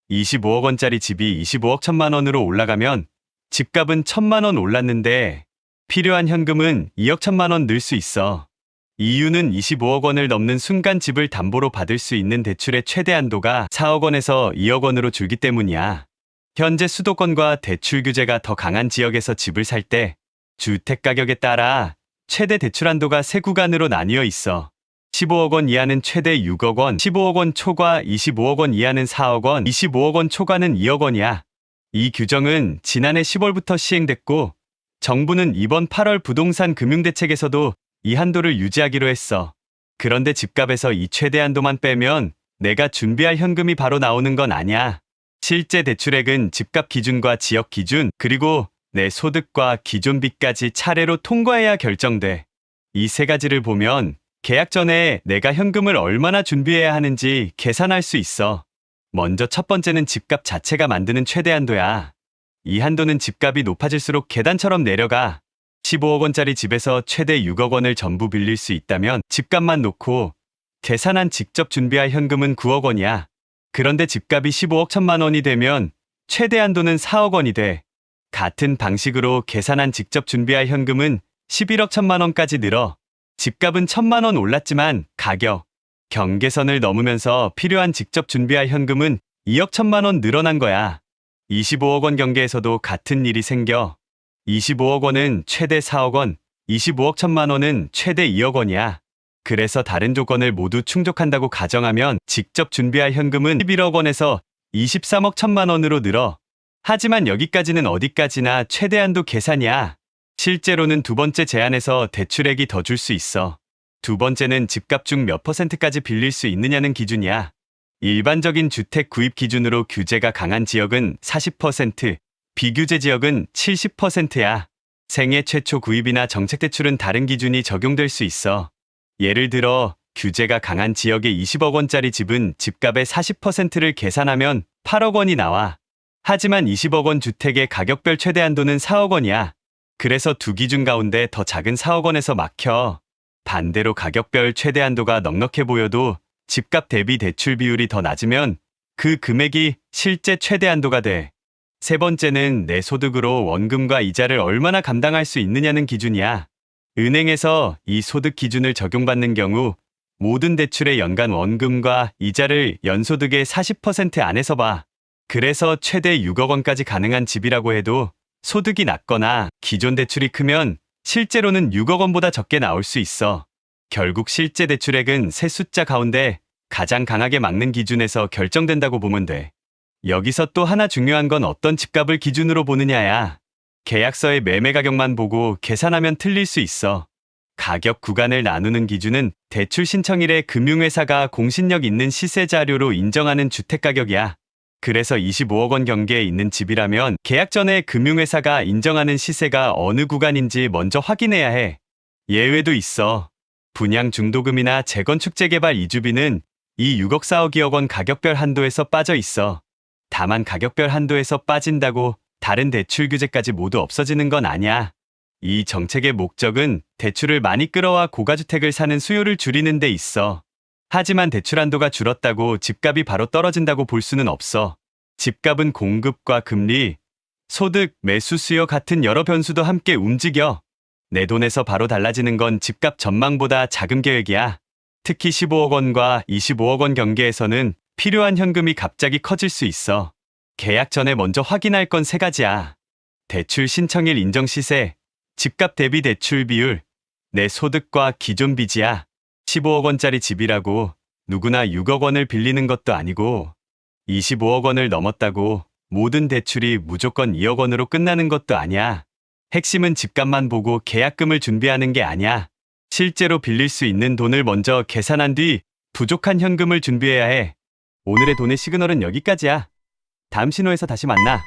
25억 원짜리 집이 25억 1천만 원으로 올라가면 집값은 1천만 원 올랐는데 필요한 현금은 2억 1천만 원 늘 수 있어. 이유는 25억 원을 넘는 순간 집을 담보로 받을 수 있는 대출의 최대 한도가 4억 원에서 2억 원으로 줄기 때문이야. 현재 수도권과 대출 규제가 더 강한 지역에서 집을 살 때 주택 가격에 따라 최대 대출 한도가 세 구간으로 나뉘어 있어. 15억 원 이하는 최대 6억 원, 15억 원 초과 25억 원 이하는 4억 원, 25억 원 초과는 2억 원이야. 이 규정은 지난해 10월부터 시행됐고 정부는 이번 8월 부동산 금융대책에서도 이 한도를 유지하기로 했어. 그런데 집값에서 이 최대 한도만 빼면 내가 준비할 현금이 바로 나오는 건 아니야. 실제 대출액은 집값 기준과 지역 기준, 그리고 내 소득과 기존 빚까지 차례로 통과해야 결정돼. 이 세 가지를 보면 계약 전에 내가 현금을 얼마나 준비해야 하는지 계산할 수 있어. 먼저 첫 번째는 집값 자체가 만드는 최대 한도야. 이 한도는 집값이 높아질수록 계단처럼 내려가. 15억 원짜리 집에서 최대 6억 원을 전부 빌릴 수 있다면 집값만 놓고 계산한 직접 준비할 현금은 9억 원이야. 그런데 집값이 15억 1천만 원이 되면 최대 한도는 4억 원이 돼. 같은 방식으로 계산한 직접 준비할 현금은 11억 1천만 원까지 늘어. 집값은 1천만 원 올랐지만 가격, 경계선을 넘으면서 필요한 직접 준비할 현금은 2억 1천만 원 늘어난 거야. 25억 원 경계에서도 같은 일이 생겨. 25억 원은 최대 4억 원, 25억 1천만 원은 최대 2억 원이야. 그래서 다른 조건을 모두 충족한다고 가정하면 직접 준비할 현금은 11억 원에서 23억 1천만 원으로 늘어. 하지만 여기까지는 어디까지나 최대 한도 계산이야. 실제로는 두 번째 제한에서 대출액이 더 줄 수 있어. 두 번째는 집값 중 몇 %까지 빌릴 수 있느냐는 기준이야. 일반적인 주택 구입 기준으로 규제가 강한 지역은 40%, 비규제 지역은 70%야. 생애 최초 구입이나 정책대출은 다른 기준이 적용될 수 있어. 예를 들어 규제가 강한 지역의 20억 원짜리 집은 집값의 40%를 계산하면 8억 원이 나와. 하지만 20억 원 주택의 가격별 최대 한도는 4억 원이야. 그래서 두 기준 가운데 더 작은 4억 원에서 막혀. 반대로 가격별 최대 한도가 넉넉해 보여도 집값 대비 대출 비율이 더 낮으면 그 금액이 실제 최대 한도가 돼. 세 번째는 내 소득으로 원금과 이자를 얼마나 감당할 수 있느냐는 기준이야. 은행에서 이 소득 기준을 적용받는 경우 모든 대출의 연간 원금과 이자를 연소득의 40% 안에서 봐. 그래서 최대 6억 원까지 가능한 집이라고 해도 소득이 낮거나 기존 대출이 크면 실제로는 6억 원보다 적게 나올 수 있어. 결국 실제 대출액은 세 숫자 가운데 가장 강하게 막는 기준에서 결정된다고 보면 돼. 여기서 또 하나 중요한 건 어떤 집값을 기준으로 보느냐야. 계약서의 매매 가격만 보고 계산하면 틀릴 수 있어. 가격 구간을 나누는 기준은 대출 신청일에 금융회사가 공신력 있는 시세 자료로 인정하는 주택가격이야. 그래서 25억 원 경계에 있는 집이라면 계약 전에 금융회사가 인정하는 시세가 어느 구간인지 먼저 확인해야 해. 예외도 있어. 분양 중도금이나 재건축 재개발 이주비는 이 6억 4억 2억 원 가격별 한도에서 빠져 있어. 다만 가격별 한도에서 빠진다고 다른 대출 규제까지 모두 없어지는 건 아니야. 이 정책의 목적은 대출을 많이 끌어와 고가주택을 사는 수요를 줄이는 데 있어. 하지만 대출 한도가 줄었다고 집값이 바로 떨어진다고 볼 수는 없어. 집값은 공급과 금리, 소득, 매수 수요 같은 여러 변수도 함께 움직여. 내 돈에서 바로 달라지는 건 집값 전망보다 자금 계획이야. 특히 15억 원과 25억 원 경계에서는 필요한 현금이 갑자기 커질 수 있어. 계약 전에 먼저 확인할 건 세 가지야. 대출 신청일 인정 시세, 집값 대비 대출 비율, 내 소득과 기존 빚이야. 15억 원짜리 집이라고 누구나 6억 원을 빌리는 것도 아니고 25억 원을 넘었다고 모든 대출이 무조건 2억 원으로 끝나는 것도 아니야. 핵심은 집값만 보고 계약금을 준비하는 게 아니야. 실제로 빌릴 수 있는 돈을 먼저 계산한 뒤 부족한 현금을 준비해야 해. 오늘의 돈의 시그널은 여기까지야. 다음 신호에서 다시 만나.